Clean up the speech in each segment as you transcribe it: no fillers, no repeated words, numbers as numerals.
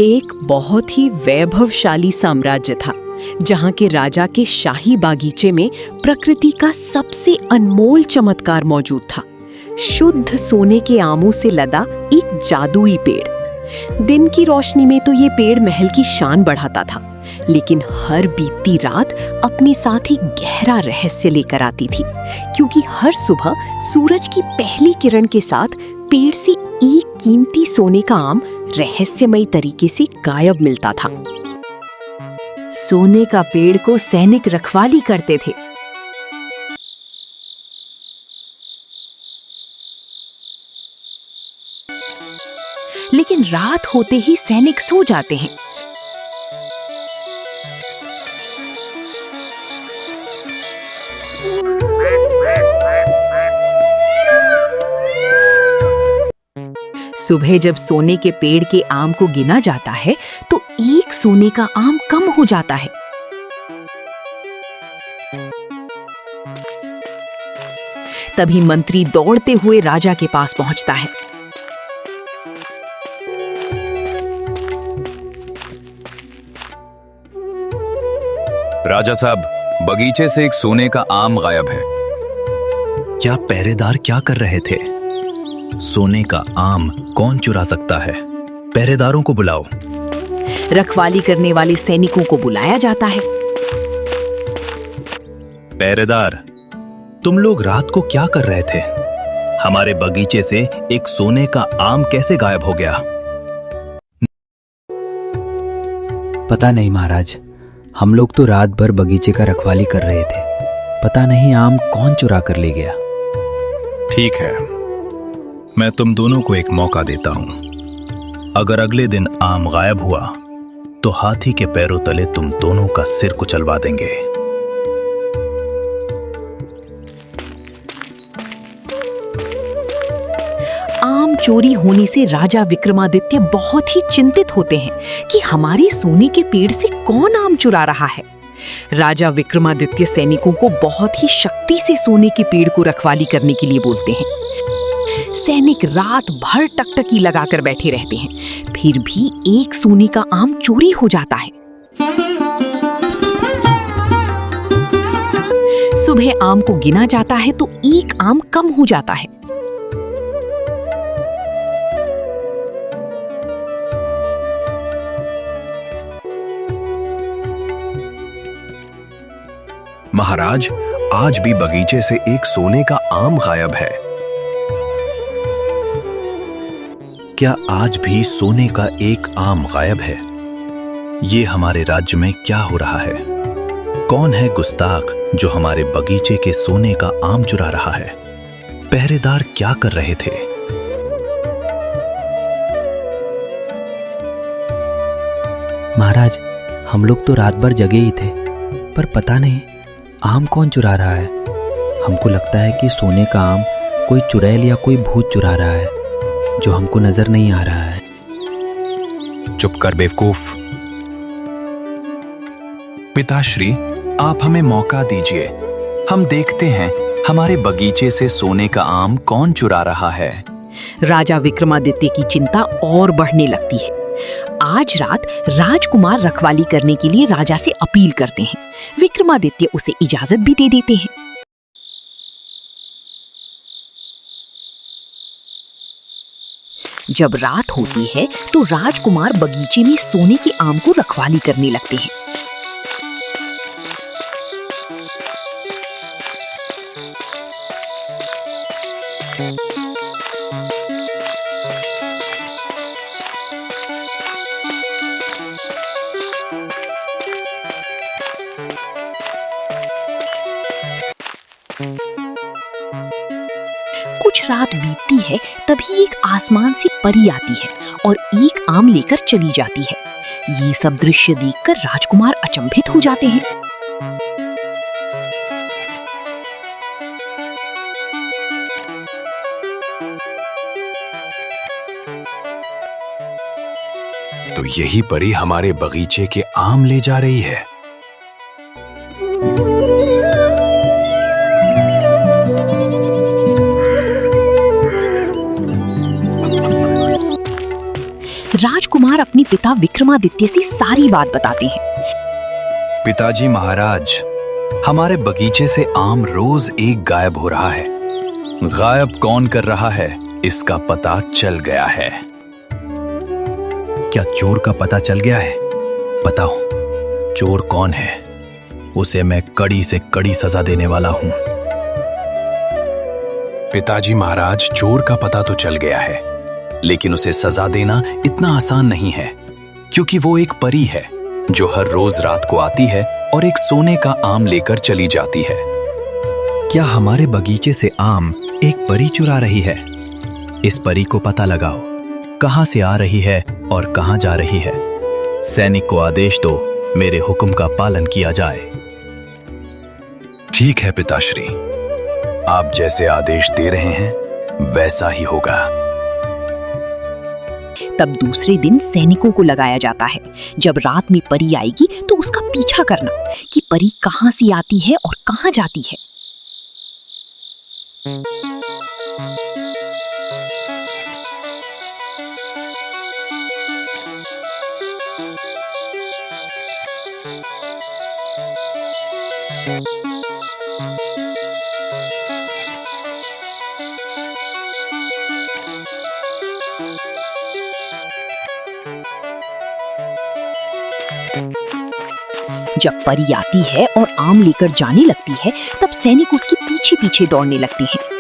एक बहुत ही वैभवशाली साम्राज्य था जहां के राजा के शाही बागीचे में प्रकृति का सबसे अनमोल चमत्कार मौजूद था। शुद्ध सोने के आमों से लदा एक जादुई पेड़। दिन की रोशनी में तो ये पेड़ महल की शान बढ़ाता था, लेकिन हर बीतती रात अपने साथ एक गहरा रहस्य लेकर आती थी, क्योंकि हर सुबह सूरज की पहली किरण के साथ पेड़ से एक कीमती सोने का आम रहस्यमयी तरीके से गायब मिलता था। सोने का पेड़ को सैनिक रखवाली करते थे। लेकिन रात होते ही सैनिक सो जाते हैं। सुबह जब सोने के पेड़ के आम को गिना जाता है तो एक सोने का आम कम हो जाता है। तभी मंत्री दौड़ते हुए राजा के पास पहुंचता है। राजा साहब, बगीचे से एक सोने का आम गायब है। क्या पहरेदार क्या कर रहे थे? सोने का आम कौन चुरा सकता है? पहरेदारों को बुलाओ। रखवाली करने वाले सैनिकों को बुलाया जाता है। पहरेदार, तुम लोग रात को क्या कर रहे थे? हमारे बगीचे से एक सोने का आम कैसे गायब हो गया? पता नहीं महाराज, हम लोग तो रात भर बगीचे का रखवाली कर रहे थे। पता नहीं आम कौन चुरा कर ले गया। ठीक है, मैं तुम दोनों को एक मौका देता हूं। अगर अगले दिन आम गायब हुआ तो हाथी के पैरों तले तुम दोनों का सिर कुचलवा देंगे। आम चोरी होने से राजा विक्रमादित्य बहुत ही चिंतित होते हैं कि हमारी सोने के पेड़ से कौन आम चुरा रहा है। राजा विक्रमादित्य सैनिकों को बहुत ही शक्ति से सोने के पेड़ को रखवाली करने के लिए बोलते हैं। सैनिक रात भर टकटकी लगाकर बैठे रहते हैं, फिर भी एक सोने का आम चोरी हो जाता है। सुबह आम को गिना जाता है तो एक आम कम हो जाता है। महाराज, आज भी बगीचे से एक सोने का आम गायब है। क्या आज भी सोने का एक आम गायब है? ये हमारे राज्य में क्या हो रहा है? कौन है गुस्ताख जो हमारे बगीचे के सोने का आम चुरा रहा है? पहरेदार क्या कर रहे थे? महाराज, हम लोग तो रात भर जगे ही थे, पर पता नहीं आम कौन चुरा रहा है। हमको लगता है कि सोने का आम कोई चुड़ैल या कोई भूत चुरा रहा है, जो हमको नजर नहीं आ रहा है। चुप कर बेवकूफ। पिताश्री, आप हमें मौका दीजिए। हम देखते हैं हमारे बगीचे से सोने का आम कौन चुरा रहा है। राजा विक्रमादित्य की चिंता और बढ़ने लगती है। आज रात राजकुमार रखवाली करने के लिए राजा से अपील करते हैं। विक्रमादित्य उसे इजाजत भी दे देते हैं। जब रात होती है तो राजकुमार बगीचे में सोने के आम को रखवाली करने लगते हैं। कुछ रात बीतती है, तभी एक आसमान से परी आती है और एक आम लेकर चली जाती है। ये सब दृश्य देखकर राजकुमार अचंभित हो जाते हैं। तो यही परी हमारे बगीचे के आम ले जा रही है। राजकुमार राजकुमार अपने पिता विक्रमादित्य से सारी बात बताते हैं। पिताजी महाराज, हमारे बगीचे से आम रोज एक गायब हो रहा है। गायब कौन कर रहा है इसका पता चल गया है। क्या चोर का पता चल गया है? बताओ, चोर कौन है? उसे मैं कड़ी से कड़ी सजा देने वाला हूं। पिताजी महाराज, चोर का पता तो चल गया है, लेकिन उसे सजा देना इतना आसान नहीं है, क्योंकि वो एक परी है जो हर रोज रात को आती है और एक सोने का आम लेकर चली जाती है। क्या हमारे बगीचे से आम एक परी चुरा रही है? इस परी को पता लगाओ, कहां से आ रही है और कहां जा रही है। सैनिक को आदेश दो, मेरे हुक्म का पालन किया जाए। ठीक है पिताश्री, आप जैसे आदेश दे रहे हैं वैसा ही होगा। तब दूसरे दिन सैनिकों को लगाया जाता है, जब रात में परी आएगी तो उसका पीछा करना कि परी कहां से आती है और कहां जाती है। जब परी आती है और आम लेकर जाने लगती है, तब सैनिक उसके पीछे पीछे दौड़ने लगते हैं।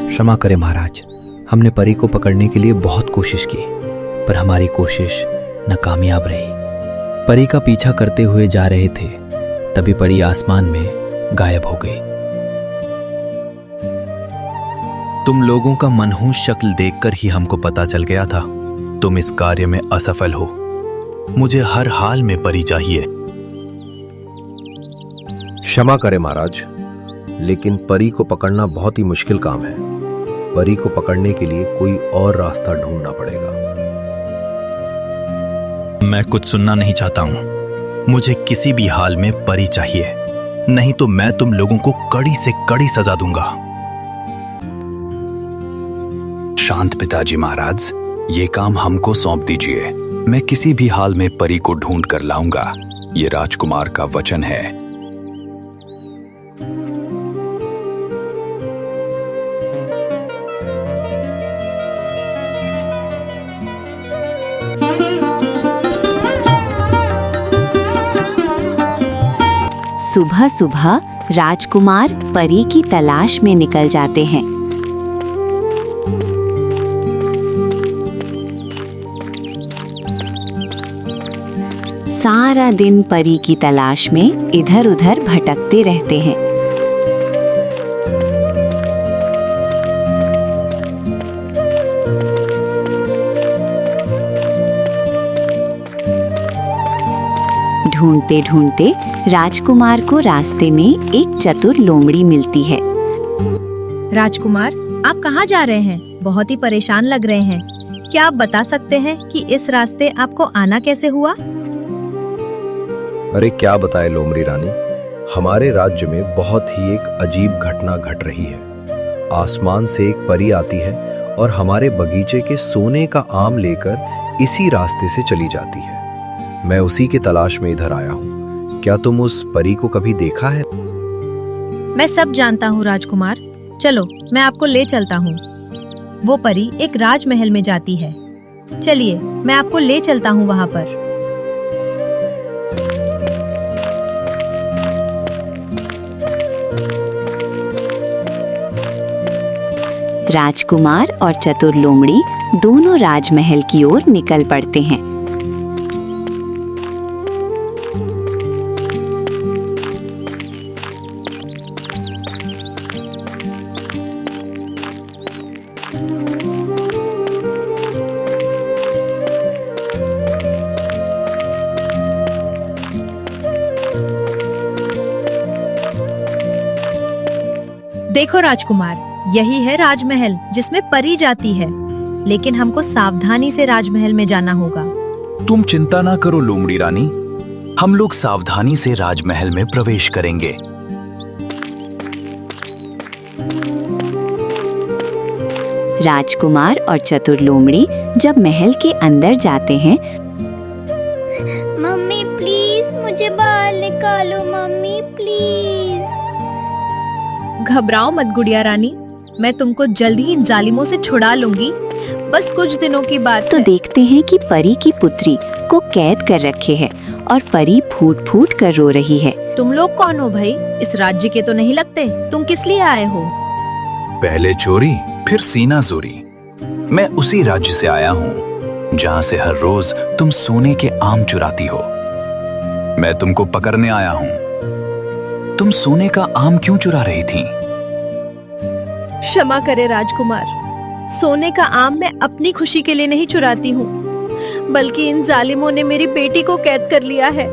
क्षमा करें महाराज, हमने परी को पकड़ने के लिए बहुत कोशिश की, पर हमारी कोशिश नाकामयाब रही। परी का पीछा करते हुए जा रहे थे, तभी परी आसमान में गायब हो गई। तुम लोगों का मनहूस शक्ल देखकर ही हमको पता चल गया था तुम इस कार्य में असफल हो। मुझे हर हाल में परी चाहिए। क्षमा करें महाराज, लेकिन परी को पकड़ना बहुत ही मुश्किल काम है। परी को पकड़ने के लिए कोई और रास्ता ढूंढना पड़ेगा। मैं कुछ सुनना नहीं चाहता हूं। मुझे किसी भी हाल में परी चाहिए, नहीं तो मैं तुम लोगों को कड़ी से कड़ी सजा दूंगा। शांत पिताजी महाराज, ये काम हमको सौंप दीजिए। मैं किसी भी हाल में परी को ढूंढ कर लाऊंगा, ये राजकुमार का वचन है। सुबह सुबह राजकुमार परी की तलाश में निकल जाते हैं। सारा दिन परी की तलाश में इधर उधर भटकते रहते हैं। ढूंढते ढूंढते राजकुमार को रास्ते में एक चतुर लोमड़ी मिलती है। राजकुमार, आप कहाँ जा रहे हैं? बहुत ही परेशान लग रहे हैं। क्या आप बता सकते हैं कि इस रास्ते आपको आना कैसे हुआ? अरे क्या बताए लोमड़ी रानी, हमारे राज्य में बहुत ही एक अजीब घटना घट रही है। आसमान से एक परी आती है और हमारे बगीचे के सोने का आम लेकर इसी रास्ते से चली जाती है। मैं उसी की तलाश में इधर आया हूँ। क्या तुम उस परी को कभी देखा है? मैं सब जानता हूँ राजकुमार, चलो मैं आपको ले चलता हूँ। वो परी एक राजमहल में जाती है। चलिए मैं आपको ले चलता हूँ वहाँ पर। राजकुमार और चतुर लोमड़ी दोनों राजमहल की ओर निकल पड़ते हैं। देखो राजकुमार, यही है राजमहल जिसमें परी जाती है, लेकिन हमको सावधानी से राजमहल में जाना होगा। तुम चिंता ना करो लोमड़ी रानी, हम लोग सावधानी से राजमहल में प्रवेश करेंगे। राजकुमार और चतुर लोमड़ी जब महल के अंदर जाते हैं, मम्मी प्लीज मुझे बाहर निकालो, मम्मी प्लीज। घबराओ मत गुड़िया रानी, मैं तुमको जल्द ही इन जालिमों से छुड़ा लूंगी। बस कुछ दिनों की बात तो है। देखते हैं कि परी की पुत्री को कैद कर रखे है और परी फूट फूट कर रो रही है। तुम लोग कौन हो भाई? इस राज्य के तो नहीं लगते। तुम किस लिए आए हो? पहले चोरी फिर सीना जोरी। मैं उसी राज्य से आया हूँ जहाँ से हर रोज तुम सोने के आम चुराती हो। मैं तुमको पकड़ने आया हूँ। तुम सोने का आम क्यों चुरा रही थी? क्षमा करे राजकुमार, सोने का आम मैं अपनी खुशी के लिए नहीं चुराती हूँ, बल्कि इन जालिमों ने मेरी बेटी को कैद कर लिया है।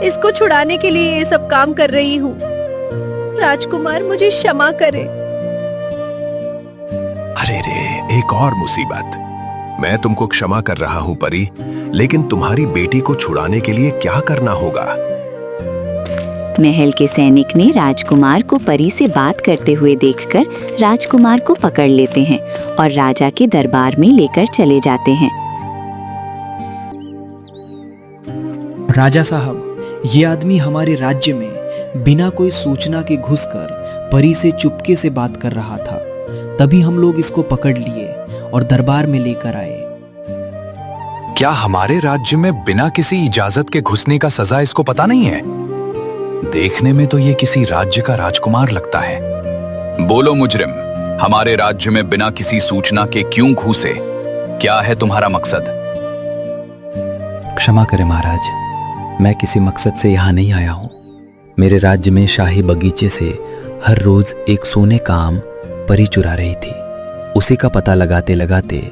इसको छुड़ाने के लिए ये सब काम कर रही हूँ। राजकुमार मुझे क्षमा करे। अरे रे, एक और मुसीबत। मैं तुमको क्षमा कर रहा हूँ परी, लेकिन तुम्हारी बेटी को छुड़ाने के लिए क्या करना होगा? महल के सैनिक ने राजकुमार को परी से बात करते हुए देखकर राजकुमार को पकड़ लेते हैं और राजा के दरबार में लेकर चले जाते हैं। राजा साहब, ये आदमी हमारे राज्य में बिना कोई सूचना के घुसकर परी से चुपके से बात कर रहा था। तभी हम लोग इसको पकड़ लिए और दरबार में लेकर आए। क्या हमारे राज्य में बिना किसी इजाजत के घुसने का सजा इसको पता नहीं है? देखने में तो ये किसी राज्य का राजकुमार लगता है। बोलो मुजरिम, हमारे राज्य में बिना किसी सूचना के क्यों घुसे? क्या है तुम्हारा मकसद? क्षमा करें महाराज, मैं किसी मकसद से यहाँ नहीं आया हूँ। मेरे राज्य में शाही बगीचे से हर रोज एक सोने का आम परी चुरा रही थी। उसी का पता लगाते लगाते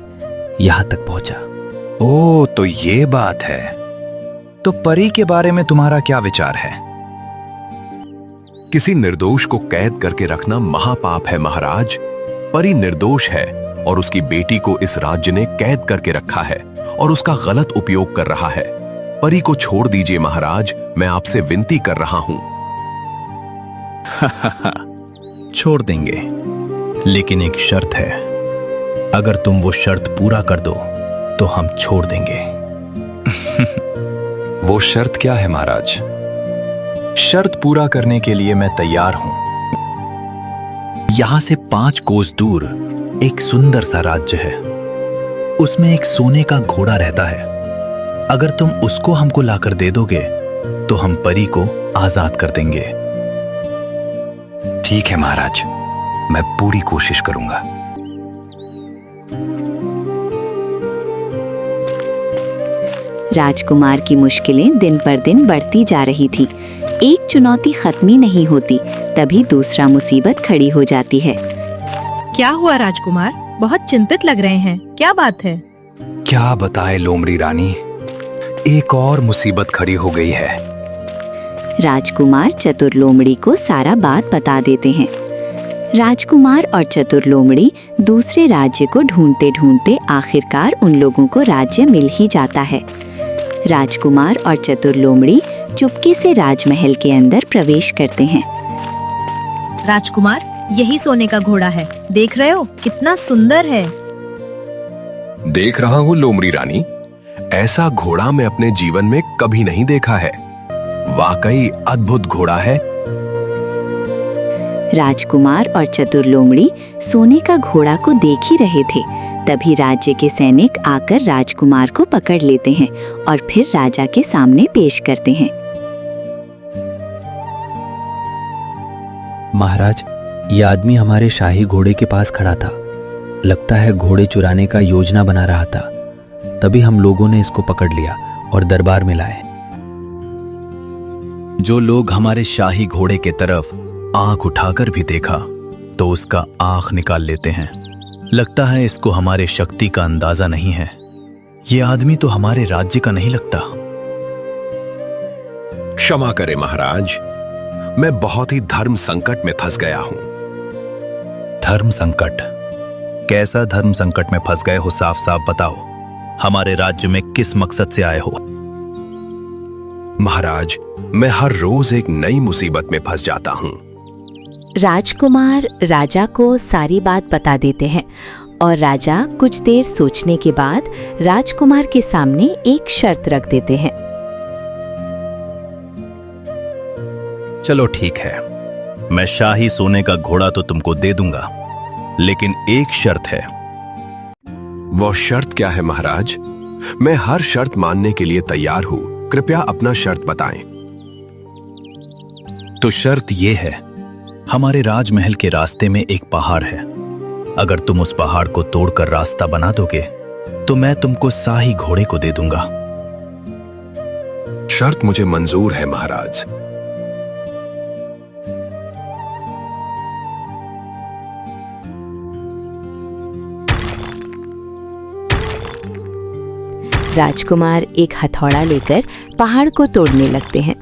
यहाँ तक पहुंचा। ओह, तो ये बात है। तो परी के बारे में तुम्हारा क्या विचार है? किसी निर्दोष को कैद करके रखना महापाप है महाराज। परी निर्दोष है और उसकी बेटी को इस राज्य ने कैद करके रखा है और उसका गलत उपयोग कर रहा है। परी को छोड़ दीजिए महाराज, मैं आपसे विनती कर रहा हूं। छोड़ देंगे, लेकिन एक शर्त है। अगर तुम वो शर्त पूरा कर दो तो हम छोड़ देंगे। वो शर्त क्या है महाराज? शर्त पूरा करने के लिए मैं तैयार हूं। यहां से 5 कोस दूर एक सुंदर सा राज्य है। उसमें एक सोने का घोड़ा रहता है। अगर तुम उसको हमको लाकर दे दोगे तो हम परी को आजाद कर देंगे। ठीक है महाराज, मैं पूरी कोशिश करूंगा। राजकुमार की मुश्किलें दिन पर दिन बढ़ती जा रही थी। एक चुनौती खत्म ही नहीं होती, तभी दूसरा मुसीबत खड़ी हो जाती है। क्या हुआ राजकुमार? बहुत चिंतित लग रहे हैं, क्या बात है? क्या बताएं लोमड़ी रानी, एक और मुसीबत खड़ी हो गई है। राजकुमार चतुर लोमड़ी को सारा बात बता देते हैं। राजकुमार और चतुर लोमड़ी दूसरे राज्य को ढूंढते ढूंढते आखिरकार उन लोगों को राज्य मिल ही जाता है। राजकुमार और चतुर लोमड़ी चुपके से राजमहल के अंदर प्रवेश करते हैं। राजकुमार, यही सोने का घोड़ा है, देख रहे हो कितना सुंदर है। देख रहा हूं लोमड़ी रानी, ऐसा घोड़ा मैं अपने जीवन में कभी नहीं देखा है। वाकई अद्भुत घोड़ा है। राजकुमार और चतुर लोमड़ी सोने का घोड़ा को देख ही रहे थे, तभी राज्य के सैनिक आकर राजकुमार को पकड़ लेते हैं और फिर राजा के सामने पेश करते हैं। महाराज, ये आदमी हमारे शाही घोड़े के पास खड़ा था लगता है घोड़े चुराने का योजना बना रहा था। तभी हम लोगों ने इसको पकड़ लिया और दरबार में लाए। जो लोग हमारे शाही घोड़े के तरफ आंख उठाकर भी देखा तो उसका आंख निकाल लेते हैं। लगता है इसको हमारे शक्ति का अंदाजा नहीं है। ये आदमी तो हमारे राज्य का नहीं लगता। क्षमा करें महाराज, मैं बहुत ही धर्म संकट में फंस गया हूं। धर्म संकट? कैसा धर्म संकट में फंस गए हो? साफ साफ बताओ। हमारे राज्य में किस मकसद से आए हो? महाराज, मैं हर रोज एक नई मुसीबत में फंस जाता हूं। राजकुमार राजा को सारी बात बता देते हैं और राजा कुछ देर सोचने के बाद राजकुमार के सामने एक शर्त रख देते हैं। चलो ठीक है, मैं शाही सोने का घोड़ा तो तुमको दे दूंगा, लेकिन एक शर्त है। वो शर्त क्या है महाराज? मैं हर शर्त मानने के लिए तैयार हूं। कृपया अपना शर्त बताएं। तो शर्त ये है, हमारे राजमहल के रास्ते में एक पहाड़ है। अगर तुम उस पहाड़ को तोड़कर रास्ता बना दोगे तो मैं तुमको शाही घोड़े को दे दूंगा। शर्त मुझे मंजूर है महाराज। राजकुमार एक हथौड़ा लेकर पहाड़ को तोड़ने लगते हैं।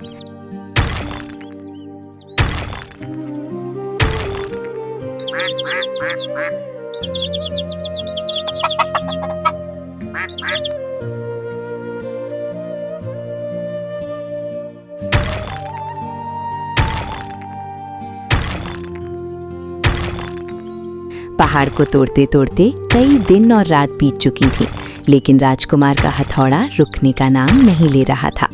पहाड़ को तोड़ते तोड़ते कई दिन और रात बीत चुकी थी, लेकिन राजकुमार का हथौड़ा रुकने का नाम नहीं ले रहा था।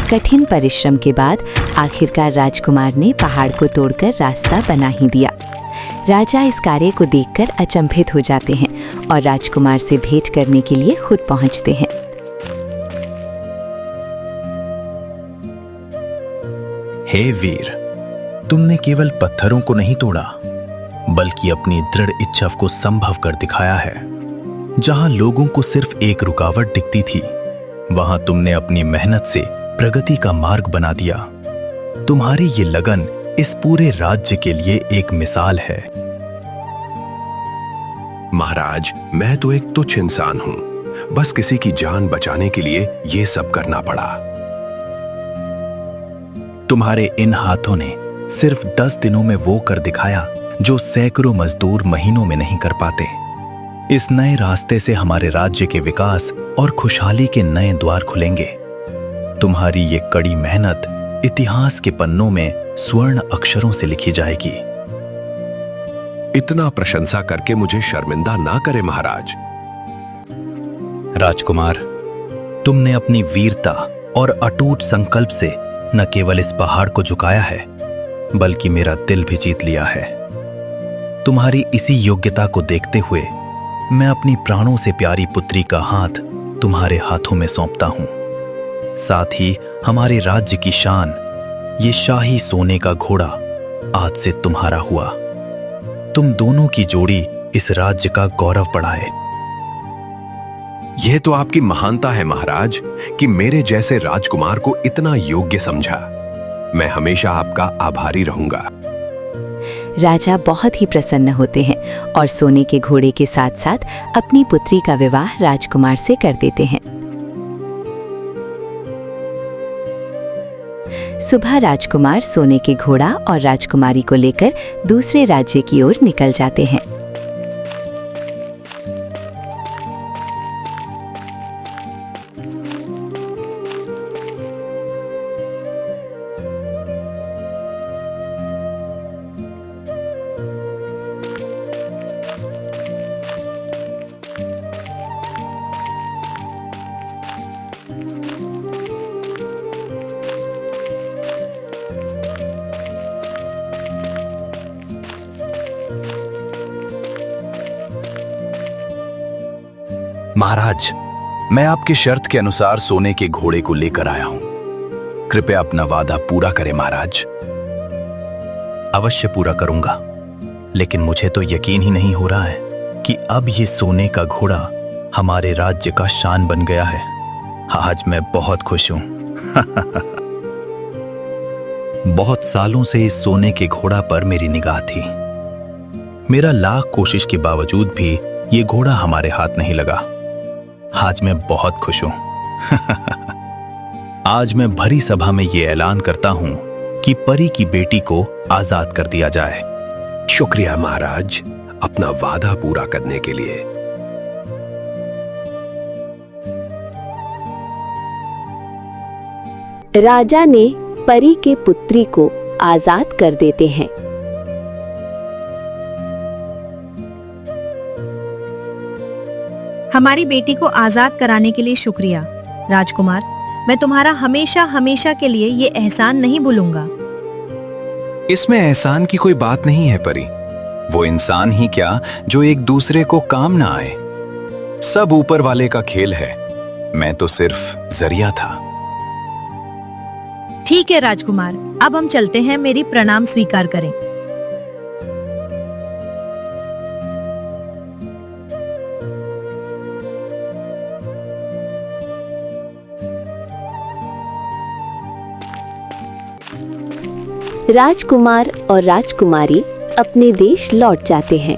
कठिन परिश्रम के बाद आखिरकार राजकुमार ने पहाड़ को तोड़कर रास्ता बना ही दिया। राजा इस कार्य को देखकर अचंभित हो जाते हैं और राजकुमार से भेंट करने के लिए खुद पहुंचते हैं। हे वीर, तुमने केवल पत्थरों को नहीं तोड़ा, बल्कि अपनी दृढ़ इच्छा को संभव कर दिखाया है। जहां लोगों को सिर्फ एक रुकावट दिखती थी, वहां तुमने अपनी मेहनत से प्रगति का मार्ग बना दिया। तुम्हारी ये लगन इस पूरे राज्य के लिए एक मिसाल है। महाराज, मैं तो एक तुच्छ इंसान हूं। बस किसी की जान बचाने के लिए ये सब करना पड़ा। तुम्हारे इन हाथों ने सिर्फ 10 दिनों में वो कर दिखाया जो सैकड़ों मजदूर महीनों में नहीं कर पाते। इस नए रास्ते से हमारे राज्य के विकास और खुशहाली के नए द्वार खुलेंगे। तुम्हारी ये कड़ी मेहनत इतिहास के पन्नों में स्वर्ण अक्षरों से लिखी जाएगी। इतना प्रशंसा करके मुझे शर्मिंदा ना करे महाराज। राजकुमार, तुमने अपनी वीरता और अटूट संकल्प से न केवल इस पहाड़ को झुकाया है, बल्कि मेरा दिल भी जीत लिया है। तुम्हारी इसी योग्यता को देखते हुए मैं अपनी प्राणों से प्यारी पुत्री का हाथ तुम्हारे हाथों में सौंपता हूं। साथ ही हमारे राज्य की शान, ये शाही सोने का घोड़ा आज से तुम्हारा हुआ। तुम दोनों की जोड़ी इस राज्य का गौरव बढ़ाए। यह तो आपकी महानता है महाराज कि मेरे जैसे राजकुमार को इतना योग्य समझा। मैं हमेशा आपका आभारी रहूंगा। राजा बहुत ही प्रसन्न होते हैं और सोने के घोड़े के साथ साथ अपनी पुत्री का विवाह राजकुमार से कर देते हैं। सुबह राजकुमार सोने के घोड़ा और राजकुमारी को लेकर दूसरे राज्य की ओर निकल जाते हैं। महाराज, मैं आपकी शर्त के अनुसार सोने के घोड़े को लेकर आया हूं। कृपया अपना वादा पूरा करें महाराज। अवश्य पूरा करूंगा, लेकिन मुझे तो यकीन ही नहीं हो रहा है कि अब ये सोने का घोड़ा हमारे राज्य का शान बन गया है। आज मैं बहुत खुश हूं। बहुत सालों से इस सोने के घोड़ा पर मेरी निगाह थी। मेरा लाख कोशिश के बावजूद भी ये घोड़ा हमारे हाथ नहीं लगा। आज मैं बहुत खुश हूं। आज मैं भरी सभा में ये ऐलान करता हूं कि परी की बेटी को आजाद कर दिया जाए। शुक्रिया महाराज, अपना वादा पूरा करने के लिए। राजा ने परी के पुत्री को आजाद कर देते हैं। हमारी बेटी को आजाद कराने के लिए शुक्रिया राजकुमार। मैं तुम्हारा हमेशा हमेशा के लिए ये एहसान नहीं भूलूंगा। इसमें एहसान की कोई बात नहीं है परी। वो इंसान ही क्या जो एक दूसरे को काम ना आए। सब ऊपर वाले का खेल है, मैं तो सिर्फ जरिया था। ठीक है राजकुमार, अब हम चलते हैं। मेरी प्रणाम स्वीकार करें। राजकुमार और राजकुमारी अपने देश लौट जाते हैं।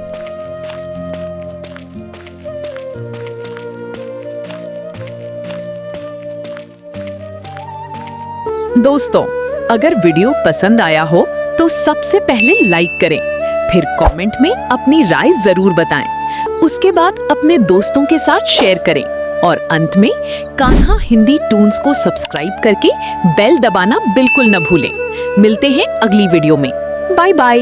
दोस्तों, अगर वीडियो पसंद आया हो तो सबसे पहले लाइक करें, फिर कमेंट में अपनी राय जरूर बताएं। उसके बाद अपने दोस्तों के साथ शेयर करें और अंत में कान्हा हिंदी टून्स को सब्सक्राइब करके बेल दबाना बिल्कुल न भूलें। मिलते हैं अगली वीडियो में। Bye bye.